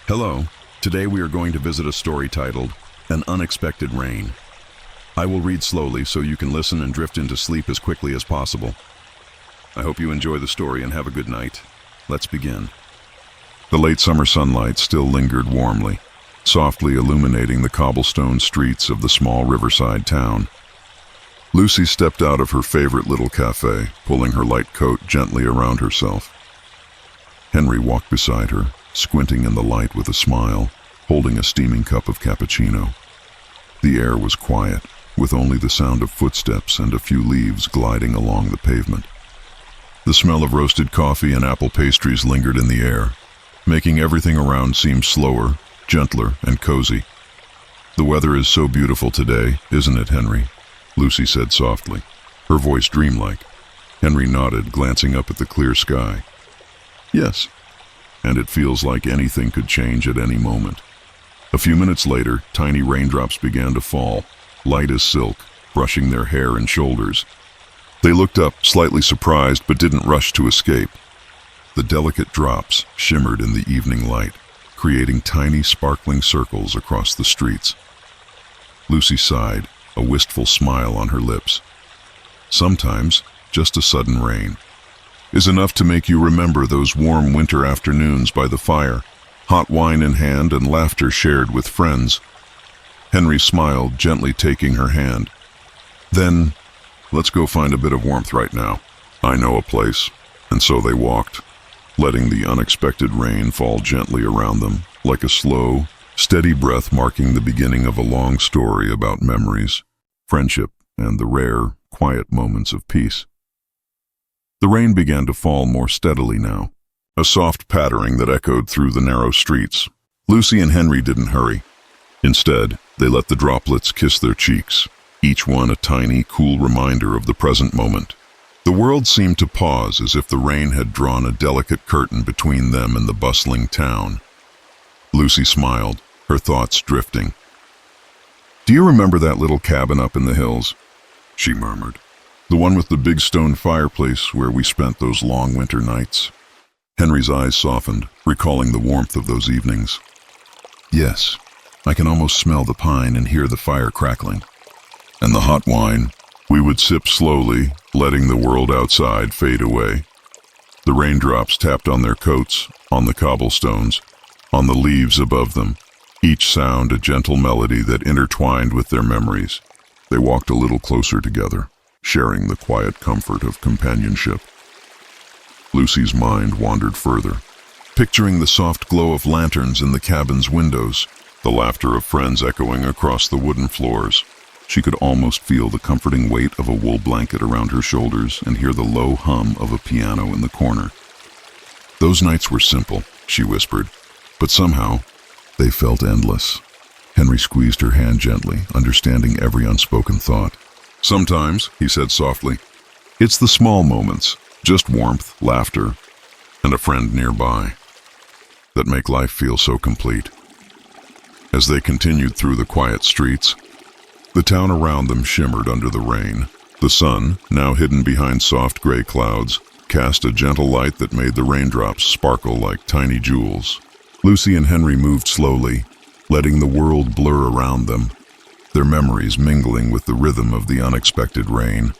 Hello. Today we are going to visit a story titled An Unexpected Rain. I will read slowly so you can listen and drift into sleep as quickly as possible. I hope you enjoy the story and have a good night. Let's begin. The late summer sunlight still lingered warmly, softly illuminating the cobblestone streets of the small riverside town. Lucy stepped out of her favorite little cafe, pulling her light coat gently around herself. Henry walked beside her, squinting in the light with a smile, holding a steaming cup of cappuccino. The air was quiet, with only the sound of footsteps and a few leaves gliding along the pavement. The smell of roasted coffee and apple pastries lingered in the air, making everything around seem slower, gentler, and cozy. "The weather is so beautiful today, isn't it, Henry?" Lucy said softly, her voice dreamlike. Henry nodded, glancing up at the clear sky. "Yes, and it feels like anything could change at any moment." A few minutes later, tiny raindrops began to fall, light as silk, brushing their hair and shoulders. They looked up, slightly surprised, but didn't rush to escape. The delicate drops shimmered in the evening light, creating tiny sparkling circles across the streets. Lucy sighed, a wistful smile on her lips. Sometimes, just a sudden rain is enough to make you remember those warm winter afternoons by the fire, hot wine in hand and laughter shared with friends. Henry smiled, gently taking her hand. "Then, let's go find a bit of warmth right now. I know a place." And so they walked, letting the unexpected rain fall gently around them, like a slow, steady breath marking the beginning of a long story about memories, friendship, and the rare, quiet moments of peace. The rain began to fall more steadily now, a soft pattering that echoed through the narrow streets. Lucy and Henry didn't hurry. Instead, they let the droplets kiss their cheeks, each one a tiny, cool reminder of the present moment. The world seemed to pause as if the rain had drawn a delicate curtain between them and the bustling town. Lucy smiled, her thoughts drifting. "Do you remember that little cabin up in the hills?" she murmured. "The one with the big stone fireplace where we spent those long winter nights?" Henry's eyes softened, recalling the warmth of those evenings. "Yes, I can almost smell the pine and hear the fire crackling. And the hot wine, we would sip slowly, letting the world outside fade away." The raindrops tapped on their coats, on the cobblestones, on the leaves above them, each sound a gentle melody that intertwined with their memories. They walked a little closer together, sharing the quiet comfort of companionship. Lucy's mind wandered further, picturing the soft glow of lanterns in the cabin's windows, the laughter of friends echoing across the wooden floors. She could almost feel the comforting weight of a wool blanket around her shoulders and hear the low hum of a piano in the corner. "Those nights were simple," she whispered, "but somehow they felt endless." Henry squeezed her hand gently, understanding every unspoken thought. "Sometimes," he said softly, "it's the small moments, just warmth, laughter, and a friend nearby, that make life feel so complete." As they continued through the quiet streets, the town around them shimmered under the rain. The sun, now hidden behind soft gray clouds, cast a gentle light that made the raindrops sparkle like tiny jewels. Lucy and Henry moved slowly, letting the world blur around them, their memories mingling with the rhythm of the unexpected rain.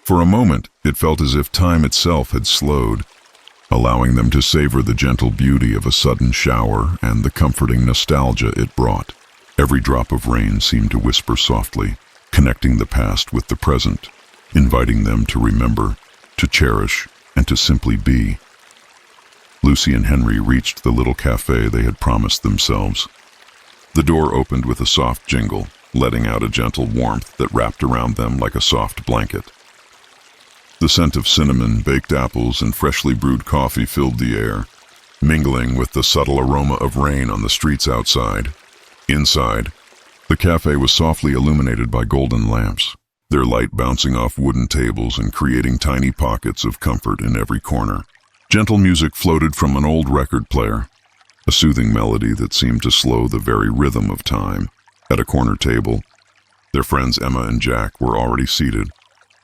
For a moment, it felt as if time itself had slowed, allowing them to savor the gentle beauty of a sudden shower and the comforting nostalgia it brought. Every drop of rain seemed to whisper softly, connecting the past with the present, inviting them to remember, to cherish, and to simply be. Lucy and Henry reached the little cafe they had promised themselves. The door opened with a soft jingle, letting out a gentle warmth that wrapped around them like a soft blanket. The scent of cinnamon, baked apples, and freshly brewed coffee filled the air, mingling with the subtle aroma of rain on the streets outside. Inside, the cafe was softly illuminated by golden lamps, their light bouncing off wooden tables and creating tiny pockets of comfort in every corner. Gentle music floated from an old record player, a soothing melody that seemed to slow the very rhythm of time. At a corner table, their friends Emma and Jack were already seated,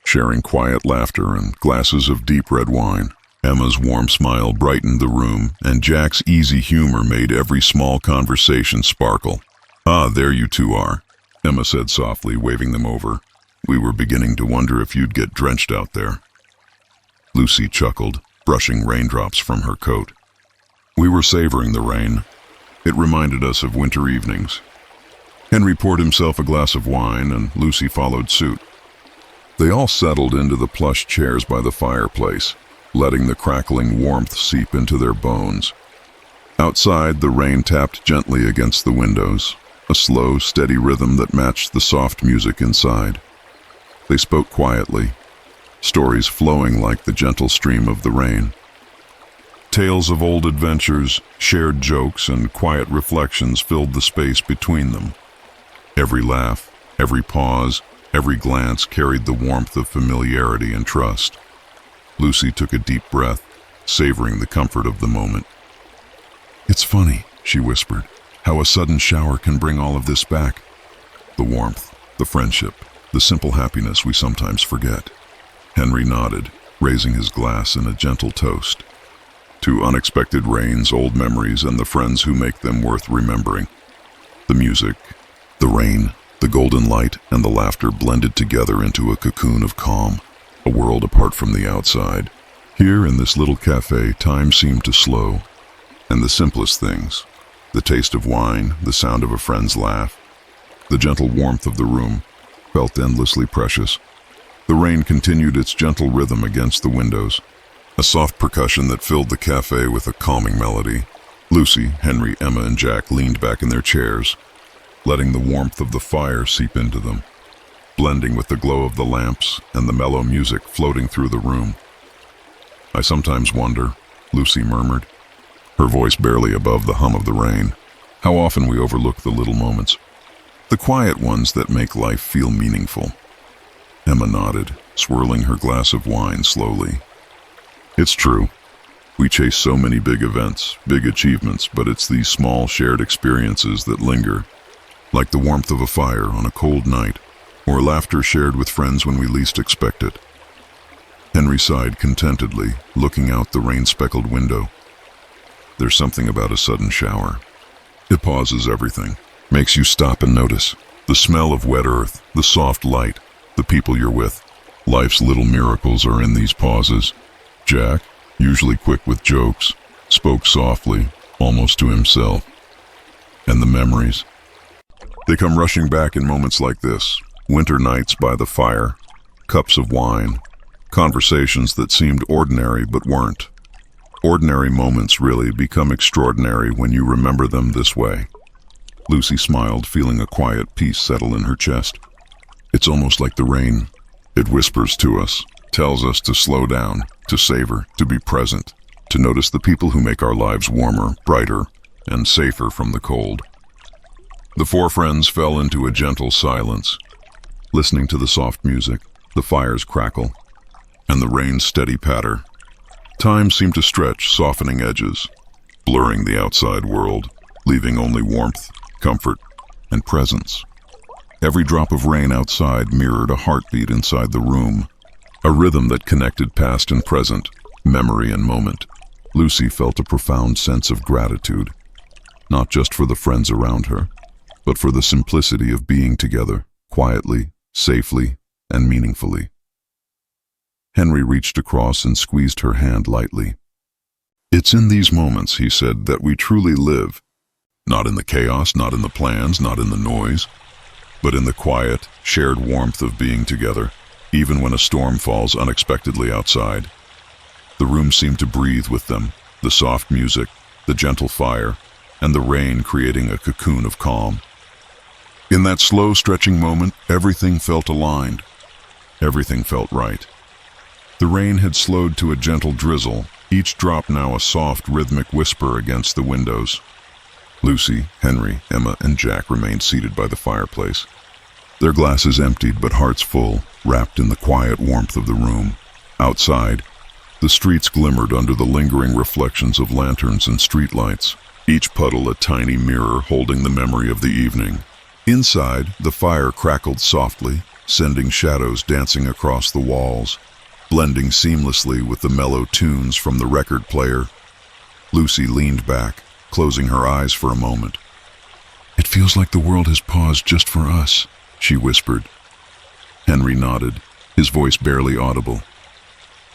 sharing quiet laughter and glasses of deep red wine. Emma's warm smile brightened the room, and Jack's easy humor made every small conversation sparkle. "Ah, there you two are," Emma said softly, waving them over. "We were beginning to wonder if you'd get drenched out there." Lucy chuckled, brushing raindrops from her coat. "We were savoring the rain. It reminded us of winter evenings." Henry poured himself a glass of wine, and Lucy followed suit. They all settled into the plush chairs by the fireplace, letting the crackling warmth seep into their bones. Outside, the rain tapped gently against the windows, a slow, steady rhythm that matched the soft music inside. They spoke quietly, stories flowing like the gentle stream of the rain. Tales of old adventures, shared jokes, and quiet reflections filled the space between them. Every laugh, every pause, every glance carried the warmth of familiarity and trust. Lucy took a deep breath, savoring the comfort of the moment. "It's funny," she whispered, "how a sudden shower can bring all of this back. The warmth, the friendship, the simple happiness we sometimes forget." Henry nodded, raising his glass in a gentle toast. To unexpected rains, old memories, and the friends who make them worth remembering. The music, the rain, the golden light, and the laughter blended together into a cocoon of calm, a world apart from the outside. Here in this little cafe, time seemed to slow, and the simplest things, the taste of wine, the sound of a friend's laugh, the gentle warmth of the room, felt endlessly precious. The rain continued its gentle rhythm against the windows, a soft percussion that filled the cafe with a calming melody. Lucy, Henry, Emma, and Jack leaned back in their chairs, letting the warmth of the fire seep into them, blending with the glow of the lamps and the mellow music floating through the room. "I sometimes wonder," Lucy murmured, her voice barely above the hum of the rain, "how often we overlook the little moments, the quiet ones that make life feel meaningful." Emma nodded, swirling her glass of wine slowly. "It's true. We chase so many big events, big achievements, but it's these small shared experiences that linger, like the warmth of a fire on a cold night, or laughter shared with friends when we least expect it." Henry sighed contentedly, looking out the rain-speckled window. "There's something about a sudden shower. It pauses everything, makes you stop and notice. The smell of wet earth, the soft light, the people you're with. Life's little miracles are in these pauses." Jack, usually quick with jokes, spoke softly, almost to himself. "And the memories. They come rushing back in moments like this. Winter nights by the fire, cups of wine, conversations that seemed ordinary but weren't. Ordinary moments really become extraordinary when you remember them this way." Lucy smiled, feeling a quiet peace settle in her chest. "It's almost like the rain. It whispers to us, tells us to slow down, to savor, to be present, to notice the people who make our lives warmer, brighter, and safer from the cold." The four friends fell into a gentle silence, listening to the soft music, the fire's crackle, and the rain's steady patter. Time seemed to stretch, softening edges, blurring the outside world, leaving only warmth, comfort, and presence. Every drop of rain outside mirrored a heartbeat inside the room, a rhythm that connected past and present, memory and moment. Lucy felt a profound sense of gratitude, not just for the friends around her, but for the simplicity of being together, quietly, safely, and meaningfully. Henry reached across and squeezed her hand lightly. "It's in these moments," he said, "that we truly live. Not in the chaos, not in the plans, not in the noise, but in the quiet, shared warmth of being together, even when a storm falls unexpectedly outside." The room seemed to breathe with them, the soft music, the gentle fire, and the rain creating a cocoon of calm. In that slow, stretching moment, everything felt aligned. Everything felt right. The rain had slowed to a gentle drizzle, each drop now a soft, rhythmic whisper against the windows. Lucy, Henry, Emma, and Jack remained seated by the fireplace, their glasses emptied but hearts full, wrapped in the quiet warmth of the room. Outside, the streets glimmered under the lingering reflections of lanterns and streetlights, each puddle a tiny mirror holding the memory of the evening. Inside, the fire crackled softly, sending shadows dancing across the walls. blending seamlessly with the mellow tunes from the record player. Lucy leaned back, closing her eyes for a moment. "It feels like the world has paused just for us," she whispered. Henry nodded, his voice barely audible.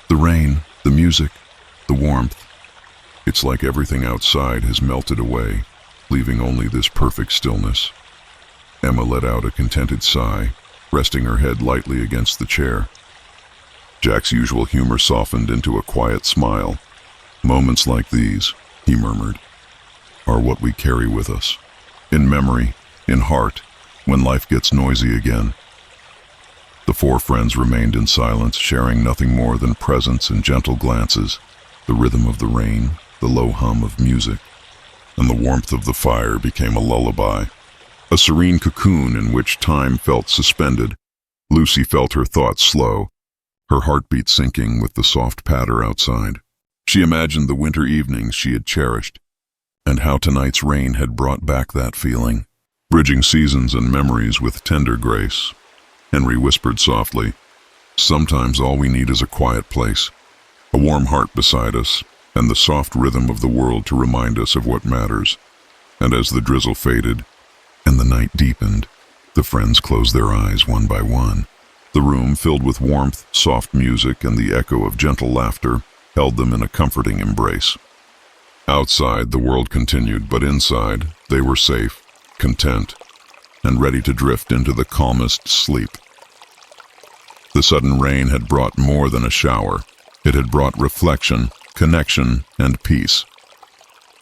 "The rain, the music, the warmth. It's like everything outside has melted away, leaving only this perfect stillness." Emma let out a contented sigh, resting her head lightly against the chair. Jack's usual humor softened into a quiet smile. "Moments like these," he murmured, "are what we carry with us. In memory, in heart, when life gets noisy again." The four friends remained in silence, sharing nothing more than presence and gentle glances, the rhythm of the rain, the low hum of music, and the warmth of the fire became a lullaby, a serene cocoon in which time felt suspended. Lucy felt her thoughts slow, her heartbeat sinking with the soft patter outside. She imagined the winter evenings she had cherished, and how tonight's rain had brought back that feeling, bridging seasons and memories with tender grace. Henry whispered softly, "Sometimes all we need is a quiet place, a warm heart beside us, and the soft rhythm of the world to remind us of what matters." And as the drizzle faded and the night deepened, the friends closed their eyes one by one. The room, filled with warmth, soft music, and the echo of gentle laughter, held them in a comforting embrace. Outside, the world continued, but inside, they were safe, content, and ready to drift into the calmest sleep. The sudden rain had brought more than a shower. It had brought reflection, connection, and peace.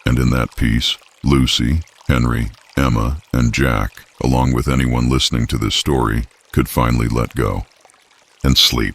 And in that peace, Lucy, Henry, Emma, and Jack, along with anyone listening to this story, could finally let go and sleep.